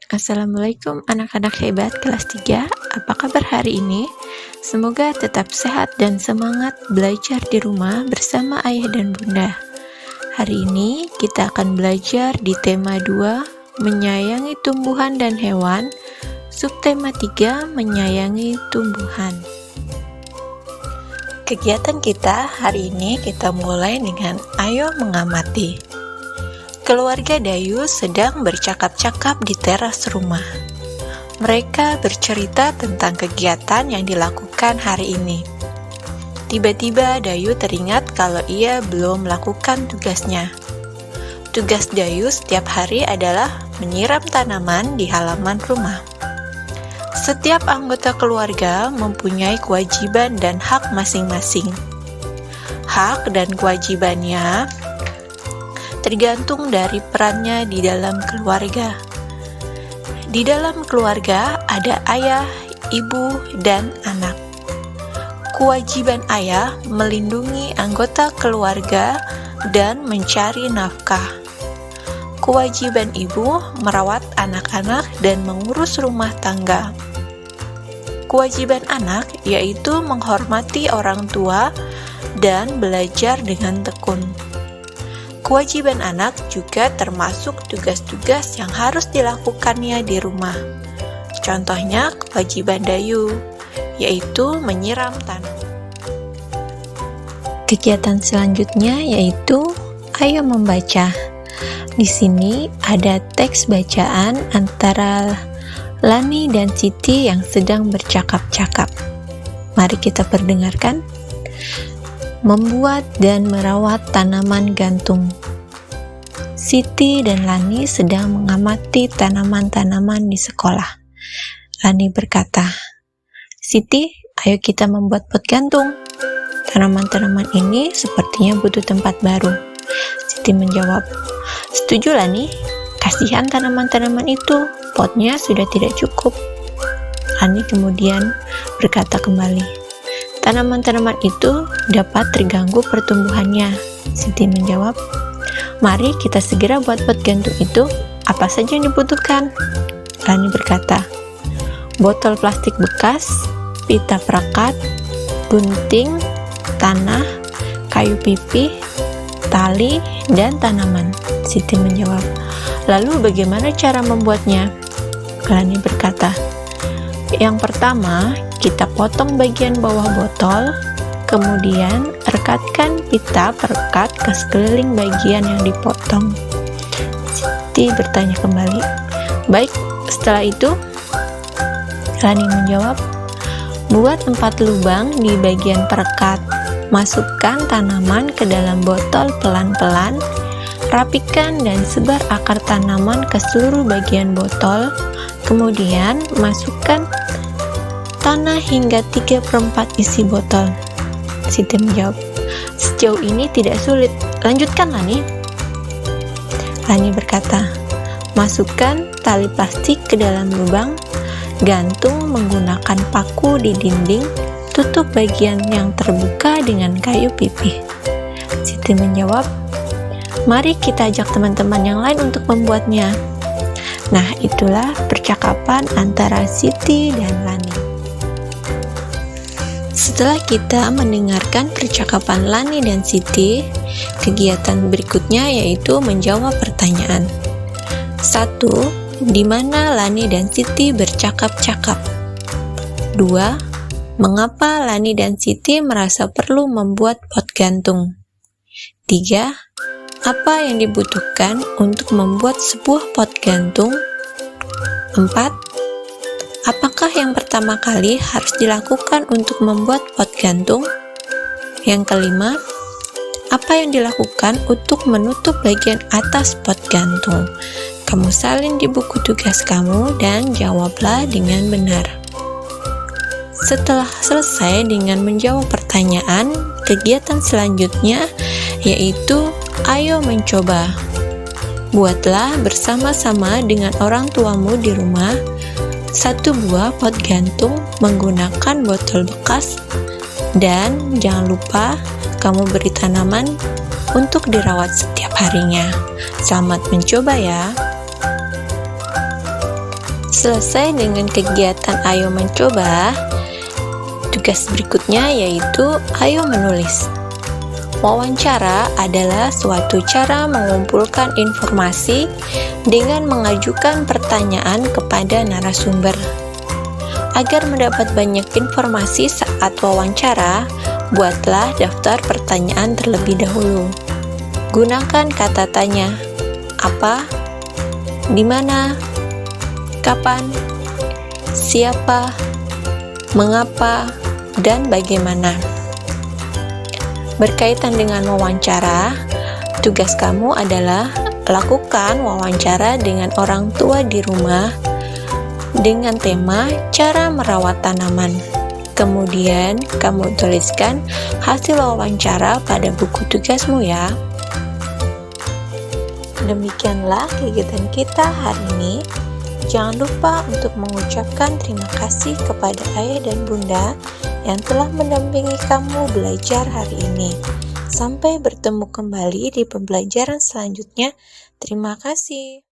Assalamualaikum anak-anak hebat kelas 3. Apa kabar hari ini? Semoga tetap sehat dan semangat belajar di rumah bersama ayah dan bunda. Hari ini kita akan belajar di tema 2, menyayangi tumbuhan dan hewan, subtema 3, menyayangi tumbuhan. Kegiatan kita hari ini kita mulai dengan ayo mengamati. Keluarga Dayu sedang bercakap-cakap di teras rumah. Mereka bercerita tentang kegiatan yang dilakukan hari ini. Tiba-tiba Dayu teringat kalau ia belum melakukan tugasnya. Tugas Dayu setiap hari adalah menyiram tanaman di halaman rumah. Setiap anggota keluarga mempunyai kewajiban dan hak masing-masing. Hak dan kewajibannya tergantung dari perannya di dalam keluarga. Di dalam keluarga ada ayah, ibu, dan anak. Kewajiban ayah melindungi anggota keluarga dan mencari nafkah. Kewajiban ibu merawat anak-anak dan mengurus rumah tangga. Kewajiban anak yaitu menghormati orang tua dan belajar dengan tekun. Kewajiban anak juga termasuk tugas-tugas yang harus dilakukannya di rumah. Contohnya kewajiban Dayu, yaitu menyiram tanaman. Kegiatan selanjutnya yaitu ayo membaca. Di sini ada teks bacaan antara Lani dan Siti yang sedang bercakap-cakap. Mari kita perdengarkan. Membuat dan merawat tanaman gantung. Siti dan Lani sedang mengamati tanaman-tanaman di sekolah. Lani berkata, "Siti, ayo kita membuat pot gantung. Tanaman-tanaman ini sepertinya butuh tempat baru." Siti menjawab, "Setuju, Lani. Kasihan tanaman-tanaman itu, potnya sudah tidak cukup." Lani kemudian berkata kembali, "Tanaman-tanaman itu dapat terganggu pertumbuhannya." Siti menjawab, "Mari kita segera buat pot gantung itu. Apa saja yang dibutuhkan?" Lani berkata, "Botol plastik bekas, pita perekat, gunting, tanah, kayu pipih, tali, dan tanaman." Siti menjawab, "Lalu bagaimana cara membuatnya?" Lani berkata, "Yang pertama, kita potong bagian bawah botol, kemudian rekatkan pita perekat ke sekeliling bagian yang dipotong." Siti bertanya kembali, "Baik, setelah itu?" Lani menjawab, "Buat 4 lubang di bagian perekat, masukkan tanaman ke dalam botol pelan-pelan, rapikan dan sebar akar tanaman ke seluruh bagian botol, kemudian masukkan tanah hingga 3/4 isi botol." Siti menjawab, "Sejauh ini tidak sulit. Lanjutkan, Lani." Lani berkata, "Masukkan tali plastik ke dalam lubang, gantung menggunakan paku di dinding, tutup bagian yang terbuka dengan kayu pipih." Siti menjawab, "Mari kita ajak teman-teman yang lain untuk membuatnya." Nah, itulah percakapan antara Siti dan Lani. Setelah kita mendengarkan percakapan Lani dan Siti, kegiatan berikutnya yaitu menjawab pertanyaan. 1. Di mana Lani dan Siti bercakap-cakap? 2. Mengapa Lani dan Siti merasa perlu membuat pot gantung? 3. Apa yang dibutuhkan untuk membuat sebuah pot gantung? 4. Apakah yang pertama kali harus dilakukan untuk membuat pot gantung? Yang kelima, apa yang dilakukan untuk menutup bagian atas pot gantung? Kamu salin di buku tugas kamu dan jawablah dengan benar. Setelah selesai dengan menjawab pertanyaan, kegiatan selanjutnya yaitu ayo mencoba. Buatlah bersama-sama dengan orang tuamu di rumah 1 buah pot gantung menggunakan botol bekas, Dan jangan lupa kamu beri tanaman untuk dirawat setiap harinya. Selamat mencoba ya. Selesai dengan kegiatan ayo mencoba, tugas berikutnya yaitu ayo menulis. Wawancara adalah suatu cara mengumpulkan informasi dengan mengajukan pertanyaan kepada narasumber. Agar mendapat banyak informasi saat wawancara, buatlah daftar pertanyaan terlebih dahulu. Gunakan kata tanya, apa, di mana, kapan, siapa, mengapa, dan bagaimana. Berkaitan dengan wawancara, tugas kamu adalah lakukan wawancara dengan orang tua di rumah dengan tema cara merawat tanaman. Kemudian kamu tuliskan hasil wawancara pada buku tugasmu ya. Demikianlah kegiatan kita hari ini. Jangan lupa untuk mengucapkan terima kasih kepada ayah dan bunda yang telah mendampingi kamu belajar hari ini. Sampai bertemu kembali di pembelajaran selanjutnya. Terima kasih.